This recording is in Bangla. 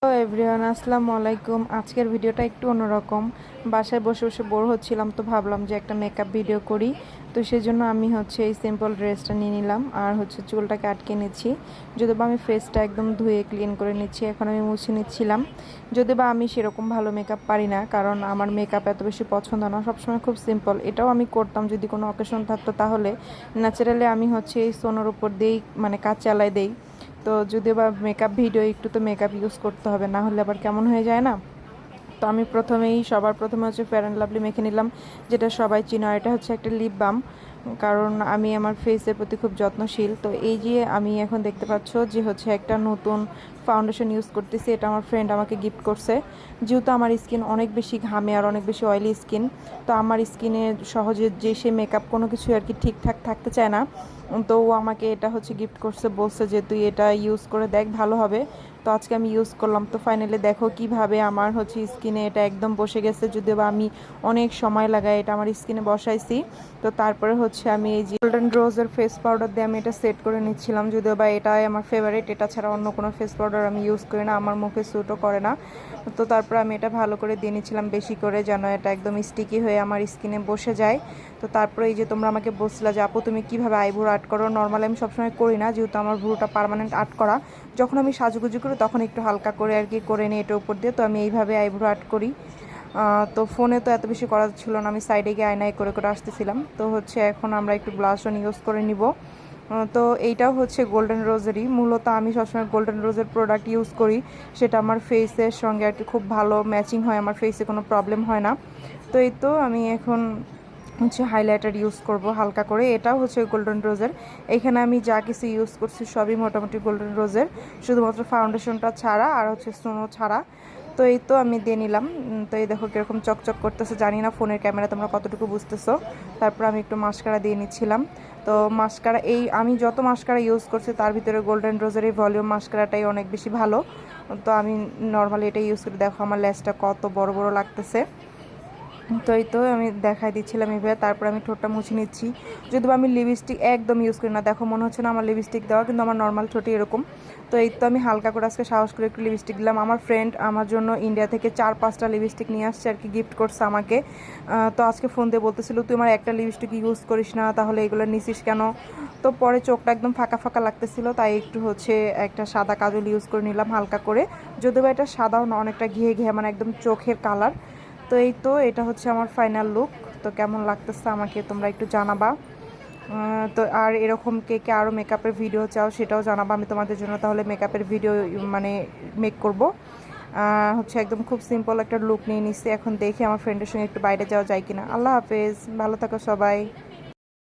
হ্যালো এভরিওয়ান, আসসালামু আলাইকুম। আজকের ভিডিওটা একটু অন্যরকম। বাসায় বসে বসে বোর হচ্ছিলাম, তো ভাবলাম যে একটা মেকআপ ভিডিও করি। তো সেজন্য আমি এই সিম্পল ড্রেসটা নিয়ে নিলাম আর চুলটাকে আটকে নিচ্ছি। যদি বা আমি ফেসটা একদম ধুয়ে ক্লিন করে নিচ্ছি, এখন আমি মুছে নিচ্ছিলাম। যদি বা আমি সেরকম ভালো মেকআপ পারি না, কারণ আমার মেকআপ এত বেশি পছন্দ না, সবসময় খুব সিম্পল। এটাও আমি করতাম যদি কোনো অকেশন থাকতো, তাহলে ন্যাচারালি আমি এই সোনার উপর দিয়েই কাজ চালাই দেই। তো যদিও বা মেকআপ ভিডিও, একটু তো মেকআপ ইউজ করতে হবে, না হলে আবার কেমন হয়ে যায় না। তো আমি সবার প্রথমে ফেয়ার অ্যান্ড লাভলি মেখে নিলাম, যেটা সবাই চিনো। আর এটা একটা লিপ বাম, কারণ আমি আমার ফেসের প্রতি খুব যত্নশীল। তো এই যে আমি এখন দেখতে পাচ্ছ যে একটা নতুন ফাউন্ডেশন ইউজ করতেছি। এটা আমার ফ্রেন্ড আমাকে গিফট করছে। যেহেতু আমার স্কিন অনেক বেশি ঘামে আর অনেক বেশি অয়েলি স্কিন, তো আমার স্কিনে সহজে যে সে মেকআপ কোনো কিছু আর কি ঠিকঠাক থাকতে চায় না। তো ও আমাকে এটা গিফট করছে, বলছে যে তুই এটা ইউজ করে দেখ, ভালো হবে। তো আজকে আমি ইউজ করলাম, তো ফাইনালি দেখো কিভাবে আমার স্কিনে এটা একদম বসে গেছে। যদিও বা আমি অনেক সময় লাগাই এটা আমার স্কিনে বসাইছি। তো তারপরে আমি এই যে গোল্ডেন রোজের ফেস পাউডার দিয়ে আমি এটা সেট করে নিচ্ছিলাম। যদিও বা এটাই আমার ফেভারিট, এটা ছাড়া অন্য কোনো ফেস পাউডার আমি ইউজ করি না, আমার মুখে স্যুটও করে না। তো তারপরে আমি এটা ভালো করে দিয়ে নিচ্ছিলাম, বেশি করে, যেন এটা একদম স্টিকি হয়ে আমার স্কিনে বসে যায়। তো তারপরে এই যে তোমরা আমাকে বলছিলা যে আপু তুমি কীভাবে আইব্রো আর্ট করো। নর্মালি আমি সবসময় করি না, যেহেতু আমার ভ্রুটা পার্মানেন্ট আর্ট করা। যখন আমি সাজুগুজু করি তখন একটু হালকা করে আর কি করে নিই এটার উপর দিয়ে। তো আমি এইভাবে আইব্রো আর্ট করি। তো ফোনে তো এত বেশি করা ছিল না, আমি সাইডে গিয়ে আয়নায় করে করে আসতেছিলাম। তো এখন আমরা একটু ব্লাশ অন ইউজ করে নিব। তো এইটাও গোল্ডেন রোজেরই। মূলত আমি সবসময় গোল্ডেন রোজের প্রোডাক্ট ইউজ করি, সেটা আমার ফেসের সঙ্গে আর কি খুব ভালো ম্যাচিং হয়, আমার ফেসে কোনো প্রবলেম হয় না। তো এই তো আমি এখন হাইলাইটার ইউজ করব হালকা করে, এটাও গোল্ডেন রোজের। এখানে আমি যা কিছু ইউজ করছি সবই মোটামুটি গোল্ডেন রোজের, শুধুমাত্র ফাউন্ডেশনটা ছাড়া আর স্নো ছাড়া। তো এই তো আমি দিয়ে নিলাম। তো এই দেখো কীরকম চকচক করতেছে, জানি না ফোনের ক্যামেরা তোমরা কতটুকু বুঝতেছো। তারপর আমি একটু মাস্কারা দিয়ে নিচ্ছিলাম। তো মাস্কারা, এই আমি যত মাস্কারা ইউজ করছি তার ভিতরে গোল্ডেন রোজের এই ভলিউম মাস্কারাটাই অনেক বেশি ভালো। তো আমি নর্মালি এটা ইউজ করি। দেখো আমার লেজটা কত বড় বড় লাগতেছে। তো এই তো আমি দেখাই দিচ্ছিলাম এইভাবে। তারপর আমি ঠোঁটটা মুছে নিচ্ছি। যদিও আমি লিপস্টিক একদম ইউজ করি না, দেখো মনে হচ্ছে না আমার লিপস্টিক দেওয়া, কিন্তু আমার নর্মাল ঠোঁটে এরকম। তো এই তো আমি হালকা করে আজকে সাহস করে একটু লিপস্টিক দিলাম। আমার ফ্রেন্ড আমার জন্য ইন্ডিয়া থেকে 4-5টা লিপস্টিক নিয়ে আসছে আর কি, গিফট করছে আমাকে। তো আজকে ফোন দিয়ে বলতেছিল তুই আমার একটা লিপস্টিক ইউজ করিস না, তাহলে এগুলো নিছিস কেন। তো পরে চোখটা একদম ফাঁকা ফাঁকা লাগতেছিল, তাই একটু একটা সাদা কাজল ইউজ করে নিলাম হালকা করে। যদিও এটা সাদাও না, অনেকটা ঘিয়ে ঘিয়ে, একদম চোখের কালার। তো এই তো এটা আমার ফাইনাল লুক। তো কেমন লাগতেছে আমাকে তোমরা একটু জানাবা। তো আর এরকম কে কে আরও মেকআপের ভিডিও চাও সেটাও জানাবা, আমি তোমাদের জন্য তাহলে মেকআপের ভিডিও মেক করব। একদম খুব সিম্পল একটা লুক নিয়ে নিচ্ছি। এখন দেখি আমার ফ্রেন্ডের সঙ্গে একটু বাইরে যাওয়া যায় কিনা। আল্লাহ হাফেজ, ভালো থাকো সবাই।